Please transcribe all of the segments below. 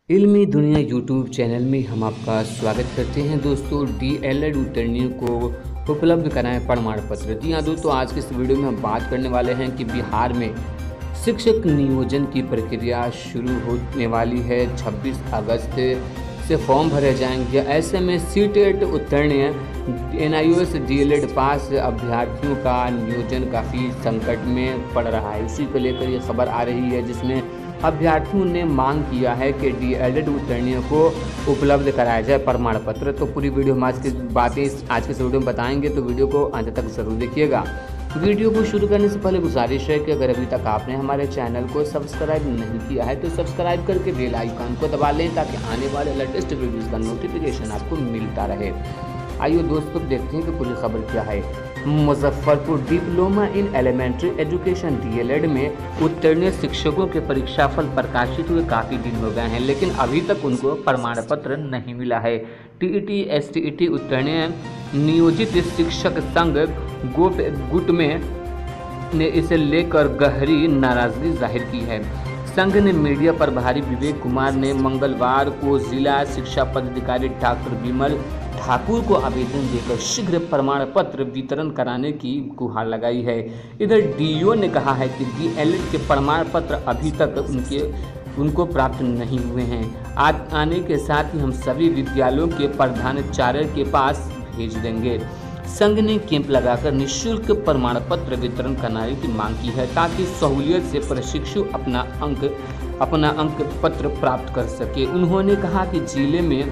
इल्मी दुनिया YouTube channel में हम आपका स्वागत करते हैं। दोस्तों, डीएलएड उत्तीर्णों को उपलब्ध कराएं प्रमाण पत्र। जी हाँ दोस्तों, आज के इस वीडियो में हम बात करने वाले हैं कि बिहार में शिक्षक नियोजन की प्रक्रिया शुरू होने वाली है। 26 अगस्त से फॉर्म भरे जाएंगे। ऐसे में सीटेट उत्तीर्ण एनआईओएस डीएलएड पास अभ्यर्थियों का नियोजन काफ़ी संकट में पड़ रहा है। इसी को लेकर ये खबर आ रही है, जिसमें अभ्यर्थियों ने मांग किया है कि डीएलएड उत्तीर्णों को उपलब्ध कराया जाए प्रमाण पत्र। तो पूरी वीडियो हम आज की बातें आज के इस वीडियो में बताएंगे, तो वीडियो को अंत तक जरूर देखिएगा। वीडियो को शुरू करने से पहले गुजारिश है कि अगर अभी तक आपने हमारे चैनल को सब्सक्राइब नहीं किया है तो सब्सक्राइब करके बेल आइकन को दबा लें, ताकि आने वाले लेटेस्ट वीडियोज़ का नोटिफिकेशन आपको मिलता रहे। आइए दोस्तों, देखते हैं कि पूरी खबर क्या है। Muzaffarpur diploma in elementary education DElEd में उत्तीर्ण शिक्षकों के परीक्षाफल प्रकाशित हुए काफ़ी दिन हो गए हैं, लेकिन अभी तक उनको प्रमाण पत्र नहीं मिला है। टीईटी एसटीईटी उत्तीर्ण नियोजित शिक्षक संघ गुट में ने इसे लेकर गहरी नाराजगी जाहिर की है। संघ ने मीडिया प्रभारी विवेक कुमार ने मंगलवार को जिला शिक्षा पदाधिकारी डॉक्टर विमल ठाकुर को आवेदन देकर शीघ्र प्रमाण पत्र वितरण कराने की गुहार लगाई है। इधर डीईओ ने कहा है कि डीएलएड के प्रमाण पत्र अभी तक उनको प्राप्त नहीं हुए हैं। आज आने के साथ ही हम सभी विद्यालयों के प्रधानाचार्य के पास भेज देंगे। संघ ने कैंप लगाकर निःशुल्क प्रमाण पत्र वितरण कराने की मांग की है, ताकि सहूलियत से प्रशिक्षु अपना अंक पत्र प्राप्त कर सके। उन्होंने कहा कि जिले में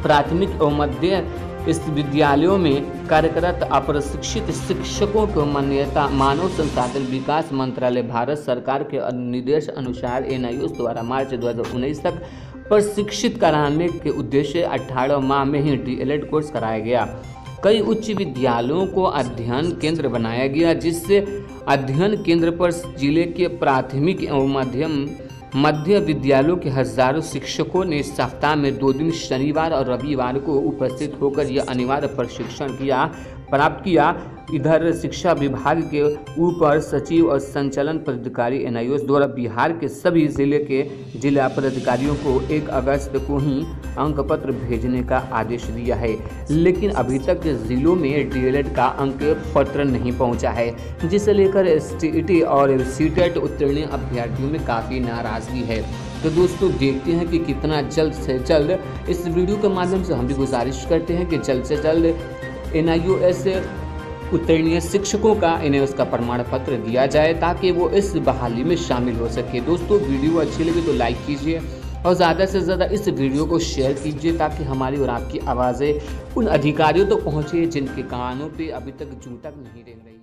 प्राथमिक एवं मध्य विद्यालयों में कार्यरत अप्रशिक्षित शिक्षकों को मान्यता मानव संसाधन विकास मंत्रालय भारत सरकार के निर्देश अनुसार एनआईओएस द्वारा मार्च 2019 तक प्रशिक्षित कराने के उद्देश्य 18 माह में ही डीएलएड कोर्स कराया गया। कई उच्च विद्यालयों को अध्ययन केंद्र बनाया गया, जिससे अध्ययन केंद्र पर जिले के प्राथमिक एवं मध्य विद्यालयों के हजारों शिक्षकों ने सप्ताह में 2 दिन शनिवार और रविवार को उपस्थित होकर यह अनिवार्य प्रशिक्षण प्राप्त किया। इधर शिक्षा विभाग के ऊपर सचिव और संचालन पदाधिकारी एनआईओएस द्वारा बिहार के सभी जिले के जिला पदाधिकारियों को 1 अगस्त को ही अंक पत्र भेजने का आदेश दिया है, लेकिन अभी तक जिलों में डीएलएड का अंक पत्र नहीं पहुंचा है, जिसे लेकर एसटीईटी और सीटेट उत्तीर्ण अभ्यर्थियों में काफ़ी नाराजगी है। तो दोस्तों, देखते हैं कि कितना जल्द से जल्द इस वीडियो के माध्यम से हम भी गुजारिश करते हैं कि जल्द से जल्द एनआईओएस उत्तीर्ण शिक्षकों का इन्हें उसका प्रमाण पत्र दिया जाए, ताकि वो इस बहाली में शामिल हो सके। दोस्तों, वीडियो अच्छी लगी तो लाइक कीजिए और ज़्यादा से ज़्यादा इस वीडियो को शेयर कीजिए, ताकि हमारी और आपकी आवाज़ें उन अधिकारियों तक पहुँचे जिनके कानों पे अभी तक जूं तक नहीं रेंग रही।